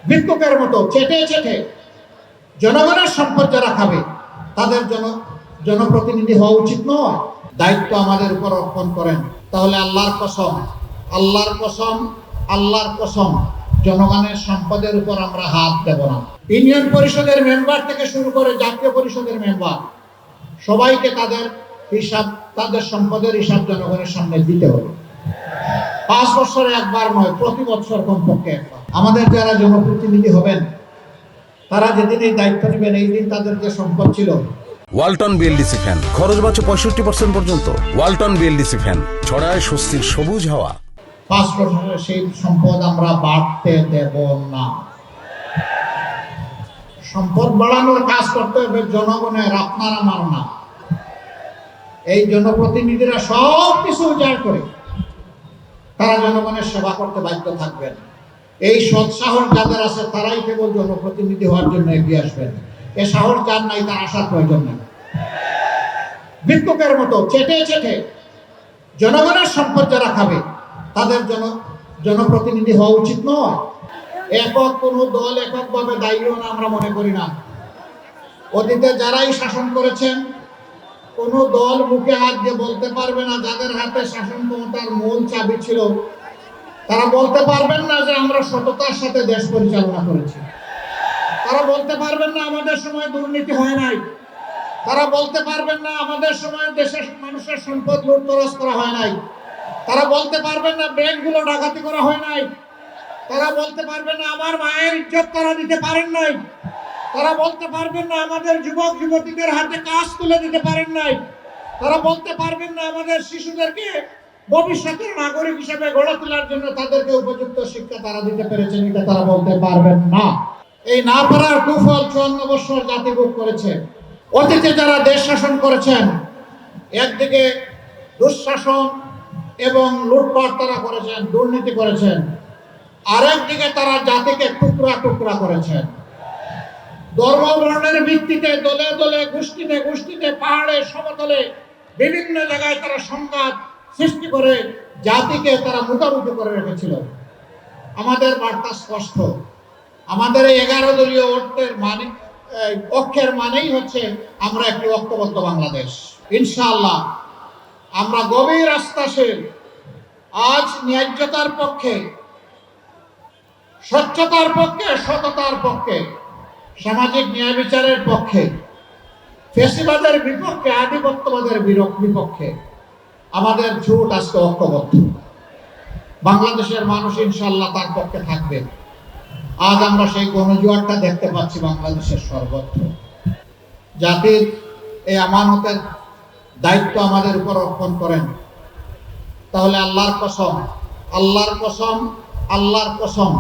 ভিক্ষুকের মতো চেটে চেটে জনগণের সম্পদ যারা খাবে তাদের জনপ্রতিনিধি হওয়া উচিত নয়। দায়িত্ব আমাদের উপর অর্পণ করেন, তাহলে আল্লাহর কসম, আল্লাহর কসম, আল্লাহর কসম, জনগণের সম্পদের উপর আমরা হাত দেব না। ইউনিয়ন পরিষদের মেম্বার থেকে শুরু করে জাতীয় পরিষদের মেম্বার সবাইকে তাদের সম্পদের হিসাব জনগণের সামনে দিতে হবে। 5 বছরে একবার নয়, প্রতি বছর কমপক্ষে একবার। আমাদের যারা জনপ্রতিনিধি হবেন তারা যেদিন এই দায়িত্ব নেবেন, এই দিন তাদের যে সম্পদ ছিল। ওয়ালটন বিএলডিসি ফ্যান খরচ বাঁচে 65% পর্যন্ত। ওয়ালটন বিএলডিসি ফ্যান ছড়ায় স্বস্তির সবুজ হাওয়া। 5 বছরে সেই সম্পদ আমরা বাড়তে দেব না। সম্পদ বাড়ানোর কাজ করতে হবে জনগণের, আপনার আমার না। এই জনপ্রতিনিধিরা সব কিছু উজাড় করে তারা জনগণের সেবা করতে বাধ্য থাকবেন। এই সৎ সাহস যাদের আছে তারাই কেবল জনপ্রতিনিধি হওয়ার জন্য এগিয়ে আসবেন। এ সাহস যার নাই তার আসার প্রয়োজন নেই। ভিক্ষুকের মতো চেটে চেটে জনগণের সম্পদ যারা খাবে তাদের জনপ্রতিনিধি হওয়া উচিত নয়। একক কোনো দল এককভাবে দায়ীও না আমরা মনে করি না। অতীতে যারাই শাসন করেছেন কোনো দল মুখে হাত দিয়ে বলতে পারবে না, যাদের হাতে শাসন ক্ষমতার মূল চাবি ছিল তারা বলতে পারবেন না যে আমরা সততার সাথে দেশ পরিচালনা করেছি। তারা বলতে পারবেন না আমাদের সময় দুর্নীতি হয় নাই। তারা বলতে পারবেন না আমাদের সময় দেশের মানুষের সম্পদ লুটতরাজ করা হয় নাই। তারা বলতে পারবেন না ব্যাংকগুলো ডাকাতি করা হয় নাই। তারা বলতে পারবেন না আমার মায়ের ইজ্জত তারা দিতে পারেন নাই। তারা বলতে পারবেন না আমাদের যুবক যুবতীদের হাতে কাজ তুলে দিতে পারেন নাই। তারা বলতে পারবেন না আমাদের শিশুদেরকে ভবিষ্যতের নাগরিক হিসেবে গড়ে তোলার জন্য তাদেরকে উপযুক্ত শিক্ষা তারা দিতে পেরেছেন। এটা তারা বলতে পারবেন না। এই না পারার কুফল 54 বছর জাতি ভোগ করেছে। অতীতে যারা দেশ শাসন করেছেন একদিকে দুঃশাসন এবং লুটপাট তারা করেছেন, দুর্নীতি করেছেন, আরেকদিকে তারা জাতিকে টুকরা টুকরা করেছেন। ধর্ম বর্ণের ভিত্তিতে দলে দলে গোষ্ঠীতে গোষ্ঠীতে পাহাড়ে সমতলে বিভিন্ন জায়গায় তারা সংঘাত সৃষ্টি করে জাতিকে তারা মুখোমুখি করে রেখেছিল। আমাদের বার্তা স্পষ্ট, আমাদের এই 11 দলীয় ঐক্যের মানেই হচ্ছে আমরা একটি ঐক্যবদ্ধ বাংলাদেশ। ইনশাআল্লাহ আমরা গভীর আস্থাশীল। আজ ন্যায্যতার পক্ষে, স্বচ্ছতার পক্ষে, সততার পক্ষে, সামাজিক ন্যায় বিচারের পক্ষে, ফ্যাসিবাদের বিপক্ষে, আধিপত্যবাদের বিপক্ষে আমাদের জোট আজকে ঐক্যবদ্ধ। বাংলাদেশের মানুষ ইনশাআল্লাহ তার পক্ষে থাকবে। আজ আমরা সেই গণজোয়ারটা দেখতে পাচ্ছি বাংলাদেশের সর্বত্র। জাতির এই আমানতের দায়িত্ব আমাদের উপর অর্পণ করেন, তাহলে আল্লাহর কসম, আল্লাহর কসম, আল্লাহর কসম,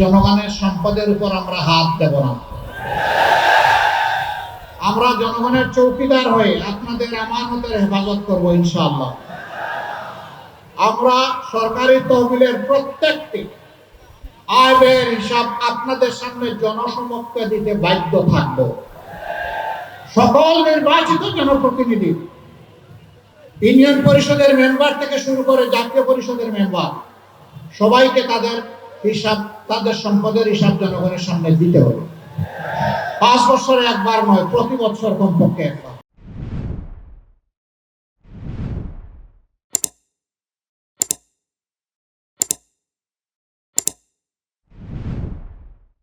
জনগণের সম্পদের উপর আমরা হাত দেব না। আমরা জনগণের চৌকিদার হয়ে আপনাদের আমানতের হেফাজত করবো ইনশাআল্লাহ। আমরা সরকারি তহবিলের প্রত্যেকটি আয় ব্যয়ের হিসাব আপনাদের সামনে জনসমক্ষে দিতে বাধ্য থাকব। সকল নির্বাচিত জনপ্রতিনিধি, ইউনিয়ন পরিষদের মেম্বার থেকে শুরু করে জাতীয় পরিষদের মেম্বার সবাইকে তাদের সম্পদের হিসাব জনগণের সামনে দিতে হবে। 5 বছরে একবার নয়, প্রতি বছর কমপক্ষে একবার।